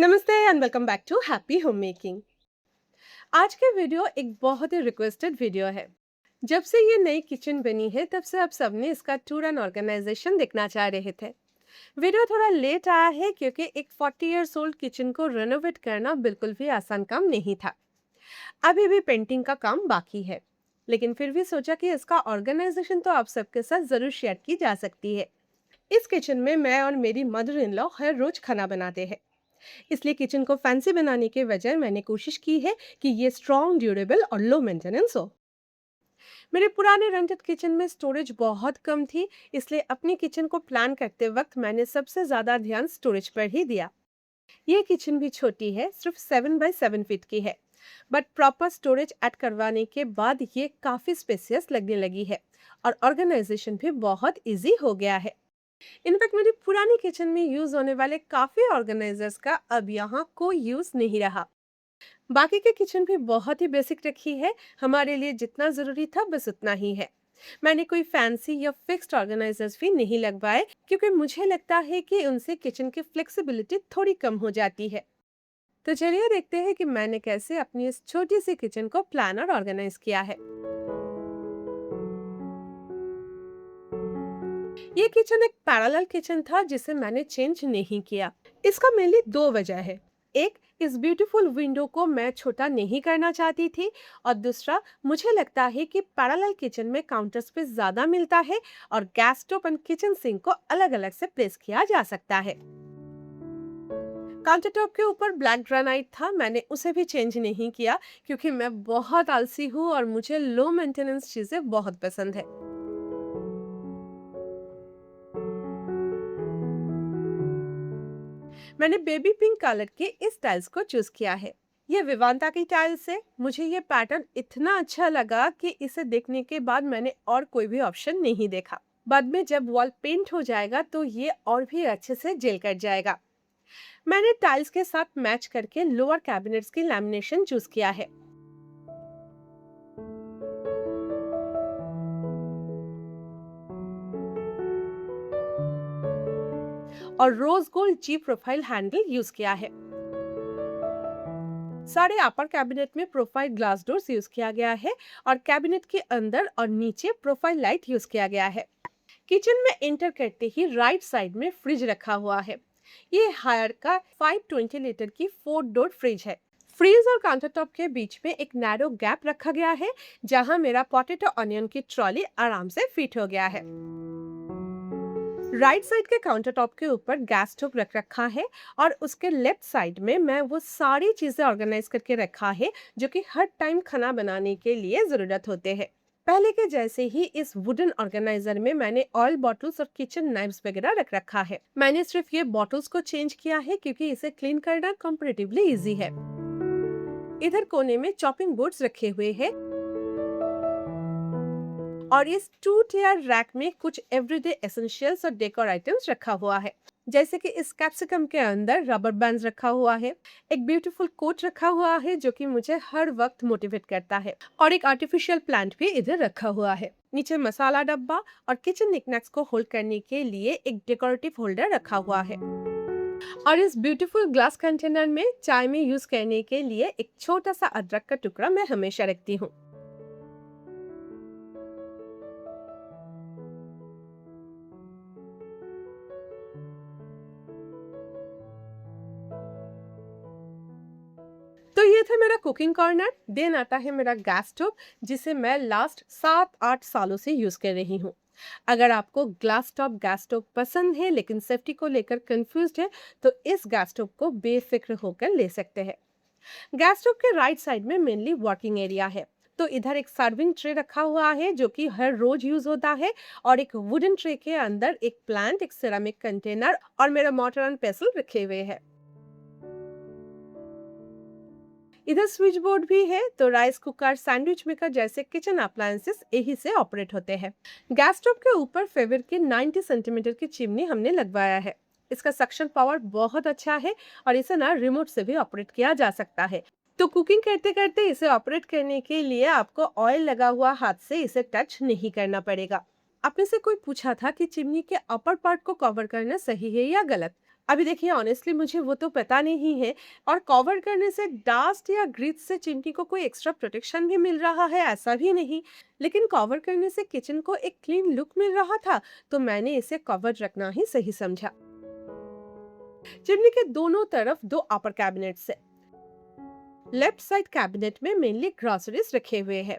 नमस्ते and welcome back to happy home making. आज के वीडियो एक बहुत ही रिक्वेस्टेड वीडियो है। जब से ये नई किचन बनी है तब से आप सबने इसका टूर एंड ऑर्गेनाइजेशन देखना चाह रहे थे। वीडियो थोड़ा लेट आया है क्योंकि एक 40 इयर्स ओल्ड किचन को रेनोवेट करना बिल्कुल भी आसान काम नहीं था। अभी भी पेंटिंग का काम बाकी है, लेकिन फिर भी सोचा कि इसका ऑर्गेनाइजेशन तो आप सबके साथ जरूर शेयर की जा सकती है। इस किचन में मैं और मेरी मदर इन लॉ हर रोज खाना बनाते हैं, इसलिए किचन को फैंसी बनाने के बजाय मैंने कोशिश की है कि ये स्ट्रॉन्ग, ड्यूरेबल और लो मेंटेनेंस हो। मेरे पुराने रेंटेड किचन में स्टोरेज बहुत कम थी, इसलिए अपनी किचन को प्लान करते वक्त मैंने सबसे ज़्यादा ध्यान स्टोरेज पर ही दिया। ये किचन भी छोटी है, सिर्फ 7 बाय 7 फीट की है, बट प्रॉपर स्टोरेज ऐड करवाने के बाद ये काफ़ी स्पेसियस लगने लगी है और ऑर्गेनाइजेशन भी बहुत इजी हो गया है। इनफैक्ट मेरी पुरानी किचन में यूज होने वाले काफी ऑर्गेनाइजर्स का अब यहाँ कोई यूज नहीं रहा। बाकी के किचन भी बहुत ही बेसिक रखी है, हमारे लिए जितना जरूरी था बस उतना ही है। मैंने कोई फैंसी या फिक्स्ड ऑर्गेनाइजर्स भी नहीं लगवाए क्योंकि मुझे लगता है कि उनसे किचन की फ्लेक्सिबिलिटी थोड़ी कम हो जाती है। तो चलिए देखते हैं कि मैंने कैसे अपनी इस छोटी सी किचन को प्लान और ऑर्गेनाइज किया है। ये किचन एक पैरेलल किचन था जिसे मैंने चेंज नहीं किया। इसका मेनली दो वजह है। एक, इस ब्यूटीफुल विंडो को मैं छोटा नहीं करना चाहती थी, और दूसरा, मुझे लगता है कि पैरेलल किचन में काउंटर स्पेस ज्यादा मिलता है और गैस स्टोव और किचन सिंक को अलग अलग से प्लेस किया जा सकता है। काउंटर टॉप के ऊपर ब्लैक ग्रेनाइट था, मैंने उसे भी चेंज नहीं किया क्योंकि मैं बहुत आलसी हूँ और मुझे लो मेंटेनेंस चीजें बहुत पसंद है। मैंने बेबी पिंक कलर के इस टाइल्स को चूज किया है। ये विवांता की टाइल्स है। मुझे ये पैटर्न इतना अच्छा लगा कि इसे देखने के बाद मैंने और कोई भी ऑप्शन नहीं देखा। बाद में जब वॉल पेंट हो जाएगा तो ये और भी अच्छे से जेल कर जाएगा। मैंने टाइल्स के साथ मैच करके लोअर कैबिनेट्स की लैमिनेशन चूज किया है। और रोज गोल्ड जी प्रोफाइल हैंडल यूज किया है। सारे अपर कैबिनेट में प्रोफाइल ग्लास डोर्स यूज किया गया है और कैबिनेट के अंदर और नीचे प्रोफाइल लाइट यूज किया गया है। किचन में एंटर करते ही राइट साइड में फ्रिज रखा हुआ है। ये हायर का 520 लीटर की 4 डोर फ्रिज है। फ्रिज और काउंटर टॉप के बीच में एक नैरो गैप रखा गया है, जहां मेरा पोटैटो ऑनियन की ट्रॉली आराम से फिट हो गया है। राइट साइड के काउंटर टॉप के ऊपर गैस स्टोव रख रखा है और उसके लेफ्ट साइड में मैं वो सारी चीजें ऑर्गेनाइज करके रखा है जो कि हर टाइम खाना बनाने के लिए जरूरत होते हैं। पहले के जैसे ही इस वुडन ऑर्गेनाइजर में मैंने ऑयल बॉटल्स और किचन नाइफ्स वगैरह रख रखा है। मैंने सिर्फ ये बॉटल्स को चेंज किया है क्योंकि इसे क्लीन करना कंपैरेटिवली इजी है। इधर कोने में चॉपिंग बोर्ड्स रखे हुए हैं और इस 2 टियर रैक में कुछ एवरीडे एसेंशियल्स और डेकोर आइटम्स रखा हुआ है। जैसे कि इस कैप्सिकम के अंदर रबर बैंड्स रखा हुआ है, एक ब्यूटीफुल कोट रखा हुआ है जो कि मुझे हर वक्त मोटिवेट करता है, और एक आर्टिफिशियल प्लांट भी इधर रखा हुआ है। नीचे मसाला डब्बा और किचन निकनैक्स को होल्ड करने के लिए एक डेकोरेटिव होल्डर रखा हुआ है। और इस ब्यूटीफुल ग्लास कंटेनर में चाय में यूज करने के लिए एक छोटा सा अदरक का टुकड़ा मैं हमेशा रखती हूँ। तो ये था मेरा कुकिंग कॉर्नर। देन आता है मेरा गैस स्टोव, जिसे मैं लास्ट 7-8 सालों से यूज कर रही हूँ। अगर आपको ग्लास टॉप गैस स्टोव पसंद है लेकिन सेफ्टी को लेकर कंफ्यूज्ड है, तो इस गैस स्टोव को बेफिक्र होकर ले सकते हैं। गैस स्टोव के राइट साइड में मेनली वर्किंग एरिया है। तो इधर एक सर्विंग ट्रे रखा हुआ है जो कि हर रोज यूज होता है, और एक वुडन ट्रे के अंदर एक प्लांट, एक सिरेमिक कंटेनर और मेरा मॉर्टर एंड पेसल रखे हुए हैं। इधर स्विच बोर्ड भी है, तो राइस कुकर, सैंडविच मेकर जैसे किचन अप्लायंसेस यही से ऑपरेट होते हैं। गैस स्टोव के ऊपर फेविर की 90 सेंटीमीटर की चिमनी हमने लगवाया है। इसका सक्शन पावर बहुत अच्छा है और इसे ना रिमोट से भी ऑपरेट किया जा सकता है। तो कुकिंग करते करते इसे ऑपरेट करने के लिए आपको ऑयल लगा हुआ हाथ से इसे टच नहीं करना पड़ेगा। आप में से कोई पूछा था कि चिमनी के अपर पार्ट को कवर करना सही है या गलत। अभी देखिए ऑनेस्टली मुझे वो तो पता नहीं है। और कवर करने से डस्ट या ग्रीस से चिमनी को कोई एक्स्ट्रा प्रोटेक्शन भी मिल रहा है ऐसा भी नहीं। लेकिन कवर करने से किचन को एक क्लीन लुक मिल रहा था, तो मैंने इसे कवर रखना ही सही समझा। चिमनी के दोनों तरफ दो अपर कैबिनेट्स है। लेफ्ट साइड कैबिनेट में मेनली ग्रोसरीज रखे हुए हैं।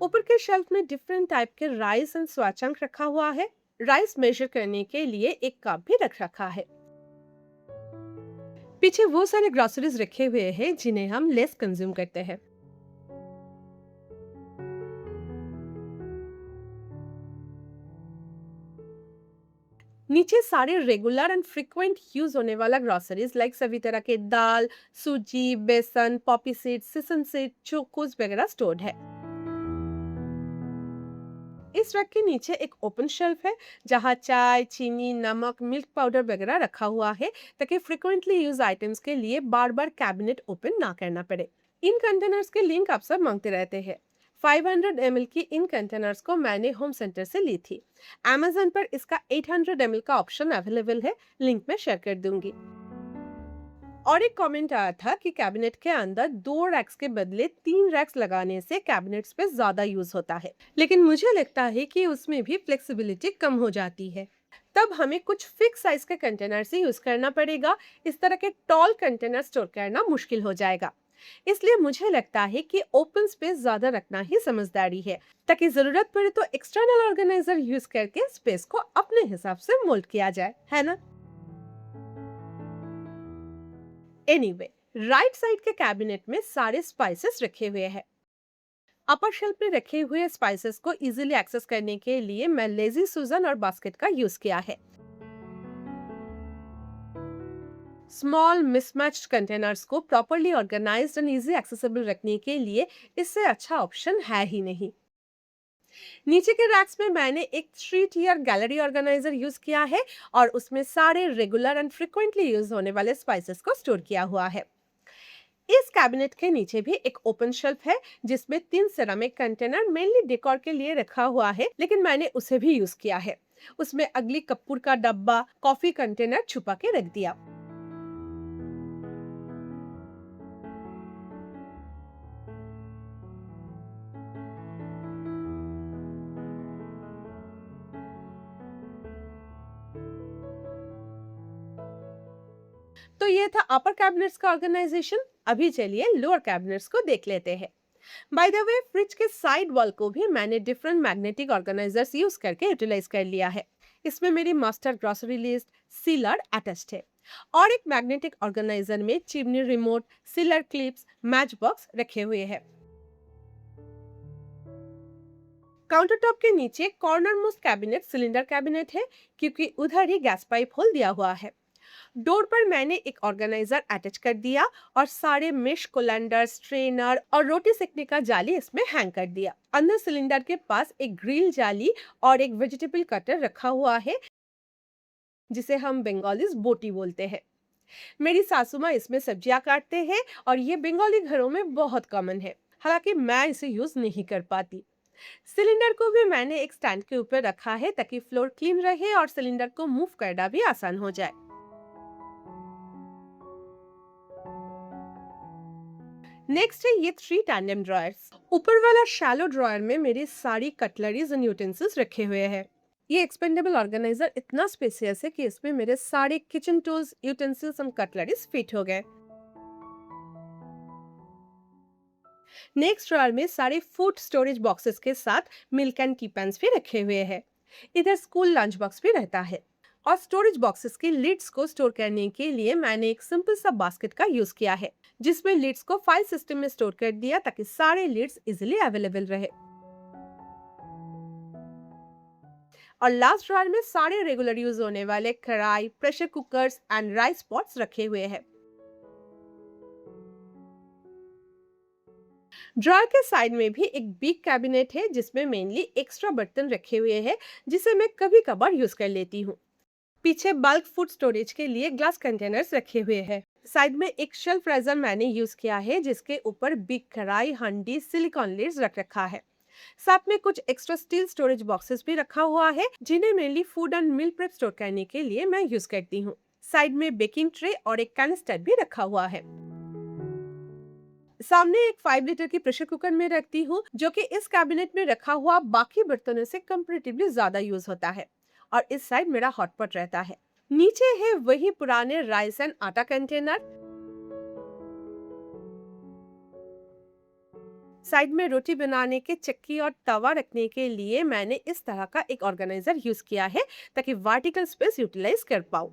ऊपर के शेल्फ में डिफरेंट टाइप के राइस एंड स्वाचंक रखा हुआ है। राइस मेजर करने के लिए एक कप भी रख रखा है। पीछे वो सारे ग्रोसरीज रखे हुए हैं जिन्हें हम लेस कंज्यूम करते हैं। नीचे सारे रेगुलर एंड फ्रीक्वेंट यूज होने वाला ग्रोसरीज लाइक सभी तरह के दाल, सूजी, बेसन, Poppy seed, sesame seed, Chocos वगैरह स्टोर्ड है। इस रैक के नीचे एक ओपन शेल्फ है जहां चाय, चीनी, नमक, मिल्क पाउडर वगैरह रखा हुआ है, ताकि फ्रिक्वेंटली यूज आइटम्स के लिए बार बार कैबिनेट ओपन ना करना पड़े। इन कंटेनर्स के लिंक आप सब मांगते रहते हैं। 500 ml की इन कंटेनर्स को मैंने होम सेंटर से ली थी। Amazon पर इसका 800 ml का ऑप्शन अवेलेबल है, लिंक में शेयर कर दूंगी। और एक कमेंट आया था कि कैबिनेट के अंदर 2 रैक्स के बदले 3 रैक्स लगाने से कैबिनेट्स पे ज्यादा यूज होता है, लेकिन मुझे लगता है कि उसमें भी फ्लेक्सिबिलिटी कम हो जाती है। तब हमें कुछ फिक्स साइज के कंटेनर से यूज करना पड़ेगा। इस तरह के टॉल कंटेनर स्टोर करना मुश्किल हो जाएगा। इसलिए मुझे लगता है कि ओपन स्पेस ज्यादा रखना ही समझदारी है, ताकि जरूरत पड़े तो एक्सटर्नल ऑर्गेनाइजर यूज करके स्पेस को अपने हिसाब से मोल्ड किया जाए, है ना। एनीवे, राइट साइड के कैबिनेट में सारे स्पाइसेस रखे हुए हैं। अपर शेल्फ में रखे हुए स्पाइसेस को इजीली एक्सेस करने के लिए मैं लेजी सुजन और बास्केट का यूज किया है। स्मॉल मिसमैच्ड कंटेनर्स को properly organised and easy accessible रखने के लिए इससे अच्छा ऑप्शन है ही नहीं। नीचे के रैक्स में मैंने एक 3 tier गैलरी ऑर्गेनाइजर यूज किया है और उसमें सारे रेगुलर एंड फ्रिक्वेंटली यूज होने वाले स्पाइसेस को स्टोर किया हुआ है। इस कैबिनेट के नीचे भी एक ओपन शेल्फ है जिसमें 3 सिरेमिक कंटेनर मेनली डेकोर के लिए रखा हुआ है, लेकिन मैंने उसे भी यूज किया है। उसमें अगली कपूर का डब्बा, कॉफी कंटेनर छुपा के रख दिया। तो ये था अपर कैबिनेट्स का ऑर्गेनाइजेशन। अभी चलिए लोअर कैबिनेट्स को देख लेते हैं। बाय द वे, फ्रिज के साइड वॉल को भी मैंने डिफरेंट मैग्नेटिक ऑर्गेनाइजर्स यूज करके यूटिलाइज कर लिया है। इसमें मेरी master grocery list, sealer attached है। और एक मैग्नेटिक ऑर्गेनाइजर में chimney remote, sealer clips, match box रखे हुए हैं। काउंटर टॉप के नीचे corner most cabinet cylinder cabinet है, क्योंकि उधर ही गैस पाइप होल दिया हुआ है। डोर पर मैंने एक ऑर्गेनाइजर अटैच कर दिया और सारे मेश कोलैंडर, स्ट्रेनर और रोटी सेकने का जाली इसमें हैंग कर दिया। अंदर सिलेंडर के पास एक ग्रिल जाली और एक वेजिटेबल कटर रखा हुआ है, जिसे हम बंगालीज बोटी बोलते हैं। मेरी सासू माँ इसमें सब्जियां काटते हैं और ये बंगाली घरों में बहुत कॉमन है, हालांकि मैं इसे यूज नहीं कर पाती। सिलेंडर को भी मैंने एक स्टैंड के ऊपर रखा है ताकि फ्लोर क्लीन रहे और सिलेंडर को मूव करना भी आसान हो जाए। नेक्स्ट है ये 3 टैंडेम ड्रॉयर्स। ऊपर वाला शैलो ड्रॉयर में मेरी सारी कटलरीज एंड यूटेंसिल्स रखे हुए हैं। ये एक्सपेंडेबल ऑर्गेनाइजर इतना स्पेसियस है कि इसमें मेरे सारे kitchen tools, utensils and cutleries fit हो गए। नेक्स्ट ड्रॉयर में सारे फूड स्टोरेज बॉक्सेस के साथ मिल्क एंड टी पैंस भी रखे हुए हैं। इधर स्कूल लंच बॉक्स भी रहता है। और स्टोरेज बॉक्सेस के लिड्स को स्टोर करने के लिए मैंने एक सिंपल सा बास्केट का यूज किया है, जिसमें लिड्स को फाइल सिस्टम में स्टोर कर दिया ताकि सारे लिड्स इजीली अवेलेबल रहे। और लास्ट ड्रॉयर में सारे रेगुलर यूज होने वाले कढ़ाई, pressure cookers and rice pots रखे हुए हैं। ड्रॉयर के साइड में भी एक बिग कैबिनेट है जिसमें मेनली एक्स्ट्रा बर्तन रखे हुए हैं, जिसे मैं कभी कभार यूज कर लेती हूँ। पीछे बल्क फूड स्टोरेज के लिए ग्लास कंटेनर्स रखे हुए हैं। साइड में एक शेल्फ राइजर मैंने यूज किया है जिसके ऊपर बिग कढ़ाई, हंडी, सिलिकॉन लिड्स रख रखा है। साथ में कुछ एक्स्ट्रा स्टील स्टोरेज बॉक्सेस भी रखा हुआ है, जिन्हें mainly food and meal prep store करने के लिए मैं यूज करती हूँ। साइड में बेकिंग ट्रे और एक कैनिस्टर भी रखा हुआ है। सामने एक 5 लीटर की प्रेशर कुकर में रखती हूँ, जो कि इस कैबिनेट में रखा हुआ बाकी बर्तनों से कंपैरेटिवली ज्यादा यूज होता है। और इस साइड मेरा हॉटपॉट रहता है। नीचे है वही पुराने राइस एंड आटा कंटेनर। साइड में रोटी बनाने के चक्की और तवा रखने के लिए मैंने इस तरह का एक ऑर्गेनाइजर यूज किया है, ताकि वर्टिकल स्पेस यूटिलाइज कर पाऊं।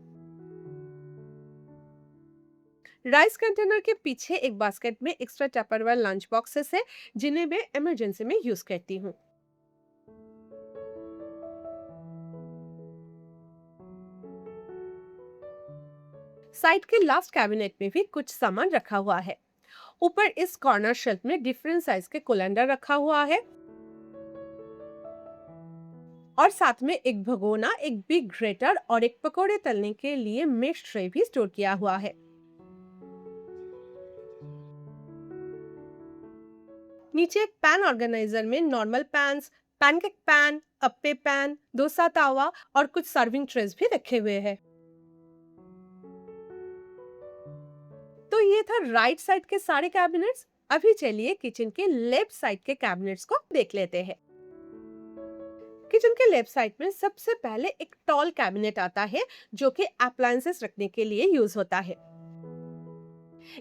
राइस कंटेनर के पीछे एक बास्केट में एक्स्ट्रा टपरवेयर लंच बॉक्सेस है, जिन्हें मैं इमरजेंसी में यूज करती हूँ। साइड के लास्ट कैबिनेट में भी कुछ सामान रखा हुआ है। ऊपर इस कॉर्नर शेल्फ में डिफरेंट साइज के कोलंडर रखा हुआ है, और साथ में एक भगोना, एक बिग ग्रेटर और एक पकोड़े तलने के लिए मेश ट्रे भी स्टोर किया हुआ है। नीचे एक पैन ऑर्गेनाइजर में normal pans, pancake pan, appe pan, dosa तावा और कुछ सर्विंग ट्रेस भी रखे हुए हैं। तो ये था राइट साइड के सारे कैबिनेट्स। अभी चलिए किचन के लेफ्ट साइड के कैबिनेट्स को देख लेते हैं। किचन के लेफ्ट साइड में सबसे पहले एक टॉल कैबिनेट आता है, जो कि अप्लायंसेस रखने के लिए यूज होता है।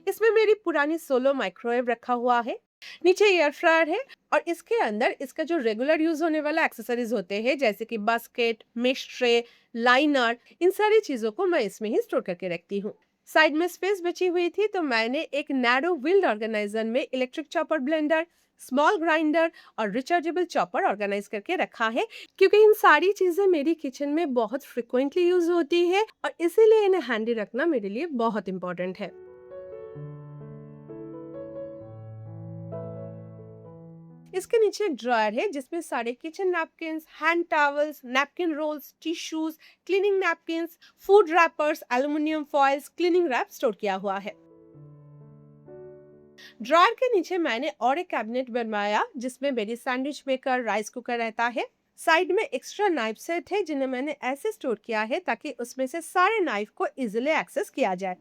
इसमें मेरी पुरानी सोलो माइक्रोवेव रखा हुआ है। नीचे एयर फ्रायर है, और इसके अंदर इसका जो रेगुलर यूज होने वाला एक्सेसरीज होते हैं, जैसे कि बास्केट, मेश ट्रे, लाइनर, इन सारी चीजों को मैं इसमें ही स्टोर करके रखती हूँ। साइड में स्पेस बची हुई थी, तो मैंने एक नैरो व्हील्ड ऑर्गेनाइजर में electric chopper blender, small grinder और रिचार्जेबल चॉपर ऑर्गेनाइज करके रखा है, क्योंकि इन सारी चीजें मेरी किचन में बहुत फ्रिक्वेंटली यूज होती है, और इसीलिए इन्हें हैंडी रखना मेरे लिए बहुत इंपॉर्टेंट है। इसके नीचे एक ड्रॉयर है, जिसमें सारे kitchen napkins, hand towels, napkin rolls, tissues, cleaning napkins, food wrappers, aluminium foils, cleaning wrap store किया हुआ है। ड्रॉयर के नीचे मैंने और एक कैबिनेट बनवाया, जिसमें मेरी सैंडविच मेकर, राइस कुकर रहता है। साइड में एक्स्ट्रा नाइफ सेट है, जिन्हें मैंने ऐसे स्टोर किया है ताकि उसमें से सारे नाइफ को इजिली एक्सेस किया जाए।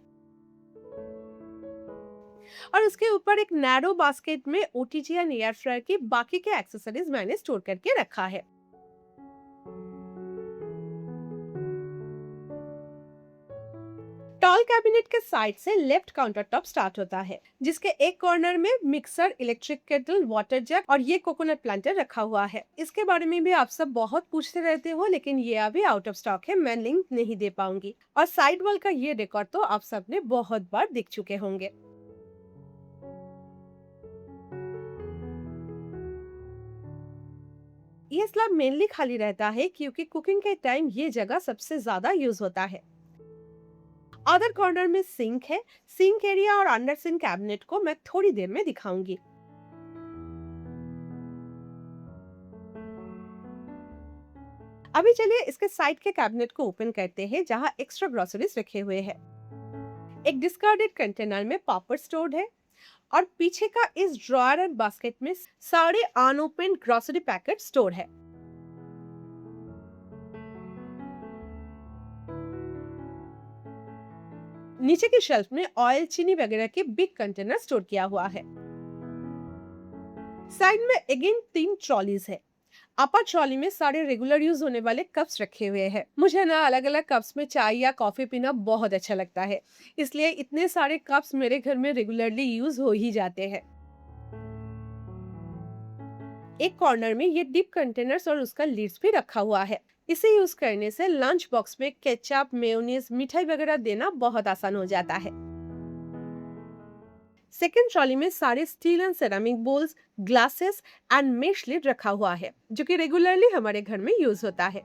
और उसके ऊपर एक नैरो बास्केट में ओटीजी एंड एयर फ्रायर की बाकी के एक्सेसरीज मैंने स्टोर करके रखा है। टॉल कैबिनेट के साइड से लेफ्ट काउंटर टॉप स्टार्ट होता है, जिसके एक कॉर्नर में मिक्सर, इलेक्ट्रिक केटल, वाटर जग और ये कोकोनट प्लांटर रखा हुआ है। इसके बारे में भी आप सब बहुत पूछते रहते हो, लेकिन ये अभी आउट ऑफ स्टॉक है, मैं लिंक नहीं दे पाऊंगी। और साइड वॉल का ये डेकोर तो आप सबने बहुत बार देख चुके होंगे। ये स्लैब मेनली खाली रहता है, क्योंकि कुकिंग के टाइम ये जगह सबसे ज्यादा यूज होता है। अदर कॉर्नर में सिंक है। सिंक एरिया और अंडर सिंक कैबिनेट को मैं थोड़ी देर में दिखाऊंगी। अभी चलिए इसके साइड के कैबिनेट को ओपन करते हैं, जहां एक्स्ट्रा ग्रोसरीज रखे हुए हैं। एक डिस्कार्डेड कंटेनर में पापड़ स्टोर्ड है, और पीछे का इस ड्रॉयर एंड बास्केट में सारे अनओपन ग्रोसरी पैकेट स्टोर है। नीचे की शेल्फ में ऑयल, चीनी वगैरह के बिग कंटेनर स्टोर किया हुआ है। साइड में अगेन 3 ट्रॉलीज है। अपर ट्रॉली में सारे रेगुलर यूज होने वाले कप्स रखे हुए हैं। मुझे ना अलग अलग कप्स में चाय या कॉफी पीना बहुत अच्छा लगता है, इसलिए इतने सारे कप्स मेरे घर में रेगुलरली यूज हो ही जाते हैं। एक कॉर्नर में ये डीप कंटेनर्स और उसका लीड्स भी रखा हुआ है। इसे यूज करने से लंच बॉक्स में केचप, मेयोनीज, मिठाई वगैरह देना बहुत आसान हो जाता है। सेकेंड ट्रॉली में सारे steel and ceramic bowls, glasses and mesh lid रखा हुआ है, जो कि रेगुलरली हमारे घर में यूज होता है।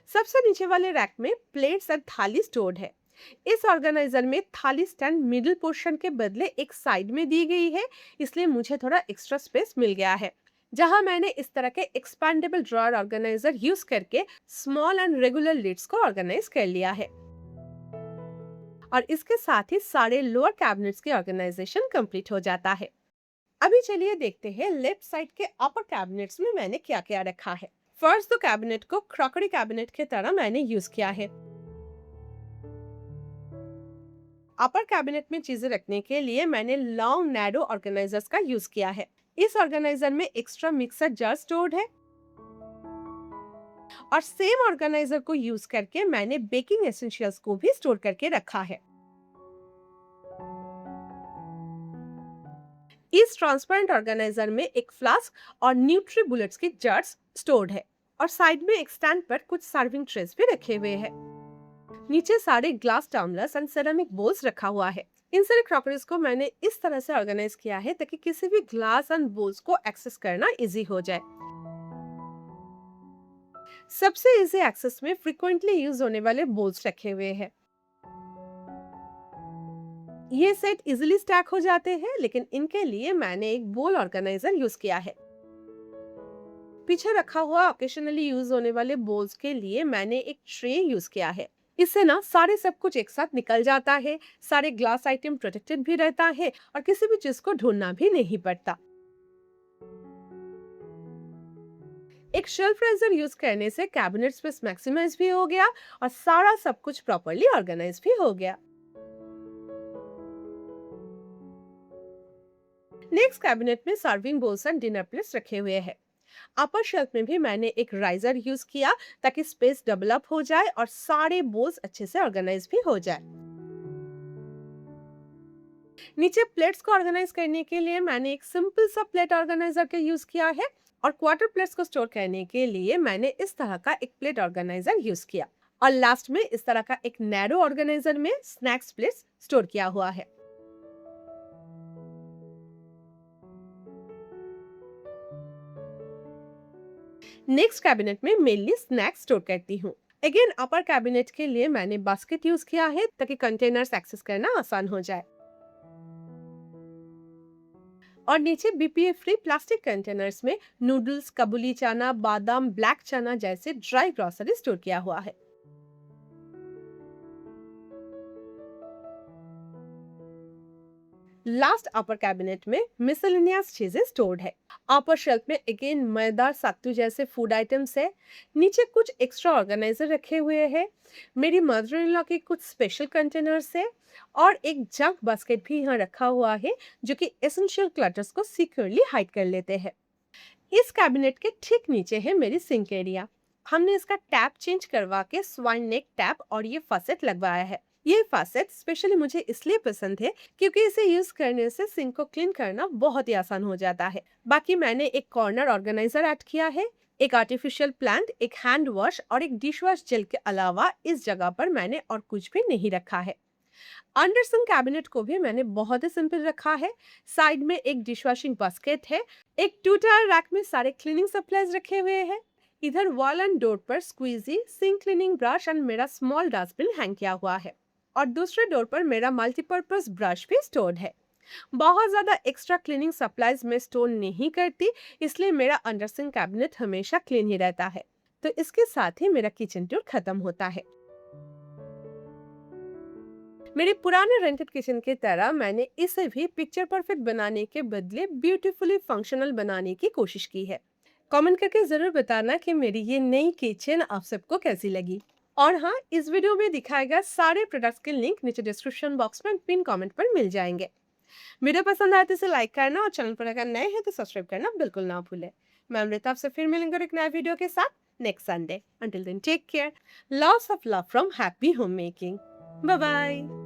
सबसे नीचे वाले रैक में प्लेट्स एंड थाली स्टोर्ड है। इस ऑर्गेनाइजर में थाली स्टैंड मिडिल पोर्शन के बदले एक साइड में दी गई है, इसलिए मुझे थोड़ा एक्स्ट्रा स्पेस मिल गया है, जहां मैंने इस तरह के एक्सपैंडेबल ड्रॉअर ऑर्गेनाइजर यूज करके स्मॉल एंड रेगुलर लिड्स को ऑर्गेनाइज कर लिया है। और इसके साथ ही सारे लोअर कैबिनेट्स की ऑर्गेनाइजेशन कंप्लीट हो जाता है। अभी चलिए देखते हैं लेफ्ट साइड के अपर कैबिनेट्स में मैंने क्या क्या रखा है। फर्स्ट तो कैबिनेट को क्रॉकरी कैबिनेट की तरह मैंने यूज किया है। अपर कैबिनेट में चीजें रखने के लिए मैंने लॉन्ग नैरो ऑर्गेनाइजर्स का यूज किया है। इस ऑर्गेनाइजर में एक्स्ट्रा मिक्सर जार स्टोर्ड है और सेम ऑर्गेनाइजर को यूज करके मैंने बेकिंग एसेंशियल्स को भी स्टोर करके रखा है। इस ट्रांसपेरेंट ऑर्गेनाइजर में एक फ्लास्क और न्यूट्री बुलेट्स की जर्स स्टोर्ड है और साइड में एक स्टैंड पर कुछ सर्विंग ट्रेस भी रखे हुए हैं। नीचे सारे glass tumblers and ceramic bowls रखा हुआ है। इन सारे क्रॉकरीज को मैंने इस तरह से ऑर्गेनाइज किया है ताकि किसी भी ग्लास एंड बोल्स को एक्सेस करना इजी हो जाए। सबसे इजी एक्सेस में फ्रीक्वेंटली यूज होने वाले बोल्स रखे हुए हैं। ये सेट इजीली स्टैक हो जाते हैं, लेकिन इनके लिए मैंने एक बोल ऑर्गेनाइजर यूज किया है। पीछे रखा हुआ ऑकेशनली यूज होने वाले बोल्स के लिए मैंने एक ट्रे यूज किया है। इससे ना सारे सब कुछ एक साथ निकल जाता है, सारे ग्लास आइटम प्रोटेक्टेड भी रहता है और किसी भी चीज को ढूंढना भी नहीं पड़ता। एक शेल्फ रेजर यूज करने से कैबिनेट स्पेस मैक्सिमाइज भी हो गया और सारा सब कुछ प्रॉपर्ली ऑर्गेनाइज भी हो गया। नेक्स्ट कैबिनेट में serving bowls and dinner plates रखे हुए हैं। अपर शेल्फ में भी मैंने एक राइजर यूज किया ताकि स्पेस डबल अप हो जाए और सारे बोल्स अच्छे से ऑर्गेनाइज भी हो जाए। नीचे प्लेट्स को ऑर्गेनाइज करने के लिए मैंने एक सिंपल सा प्लेट ऑर्गेनाइजर का यूज किया है और क्वार्टर प्लेट्स को स्टोर करने के लिए मैंने इस तरह का एक प्लेट ऑर्गेनाइजर यूज किया और लास्ट में इस तरह का एक नैरो ऑर्गेनाइजर में स्नैक्स प्लेट्स स्टोर किया हुआ है। नेक्स्ट कैबिनेट में मेनली स्नैक्स स्टोर करती हूँ। अगेन अपर कैबिनेट के लिए मैंने बास्केट यूज किया है ताकि कंटेनर्स एक्सेस करना आसान हो जाए और नीचे बीपीए फ्री प्लास्टिक कंटेनर्स में नूडल्स, काबुली चना, बादाम, ब्लैक चना जैसे ड्राई ग्रोसरी स्टोर किया हुआ है। लास्ट अपर कैबिनेट में मिसलेनियस चीजें स्टोर्ड है। अपर शेल्फ में अगेन मैदा, सत्तू जैसे फूड आइटम्स है। नीचे कुछ एक्स्ट्रा ऑर्गेनाइजर रखे हुए हैं। मेरी मदर इन लॉ के कुछ स्पेशल कंटेनर्स है और एक जंक बास्केट भी यहाँ रखा हुआ है जो कि एसेंशियल क्लटर्स को सिक्योरली हाइड कर लेते हैं। इस कैबिनेट के ठीक नीचे है मेरी सिंक एरिया। हमने इसका टैप चेंज करवा के स्वाइन नेक टैप और ये फॉसेट लगवाया है। ये फॉसेट स्पेशली मुझे इसलिए पसंद है क्योंकि इसे यूज करने से सिंक को क्लीन करना बहुत ही आसान हो जाता है। बाकी मैंने एक कॉर्नर ऑर्गेनाइजर ऐड किया है, एक आर्टिफिशियल प्लांट, एक हैंड वॉश और एक डिश वॉश जेल के अलावा इस जगह पर मैंने और कुछ भी नहीं रखा है। अंडरसन कैबिनेट को भी मैंने बहुत ही सिंपल रखा है। साइड में एक डिश वॉशिंग बास्केट है, एक 2 टायर रैक में सारे क्लीनिंग सप्लाईज रखे हुए हैं। इधर वॉल एंड डोर पर squeegee, sink cleaning brush and मेरा स्मॉल डस्टबिन हैंग किया हुआ है और दूसरे डोर पर मेरा मल्टीपर्पज ब्रश भी स्टोर्ड है। बहुत ज्यादा एक्स्ट्रा क्लीनिंग सप्लाईज में स्टोर नहीं करती, इसलिए मेरा अंडरसन कैबिनेट हमेशा क्लीन ही रहता है। तो इसके साथ ही मेरा किचन टूर खत्म होता है। मेरे पुराने रेंटेड किचन की तरह मैंने इसे भी पिक्चर परफेक्ट बनाने के बदले ब्यूटीफुली फंक्शनल बनाने की कोशिश की है। कमेंट करके जरूर बताना कि मेरी ये नई किचन आप सबको कैसी लगी। और हाँ, इस वीडियो में दिखाए गए सारे प्रोडक्ट्स के लिंक नीचे डिस्क्रिप्शन बॉक्स में पिन कमेंट पर मिल जाएंगे। वीडियो पसंद आए तो इसे लाइक करना और चैनल पर अगर नए हैं तो सब्सक्राइब करना बिल्कुल ना भूलें। मैं अमृता आपसे फिर मिलेंगे एक नया वीडियो के साथ next Sunday. Until then take care, lots of love from happy home making. Bye bye.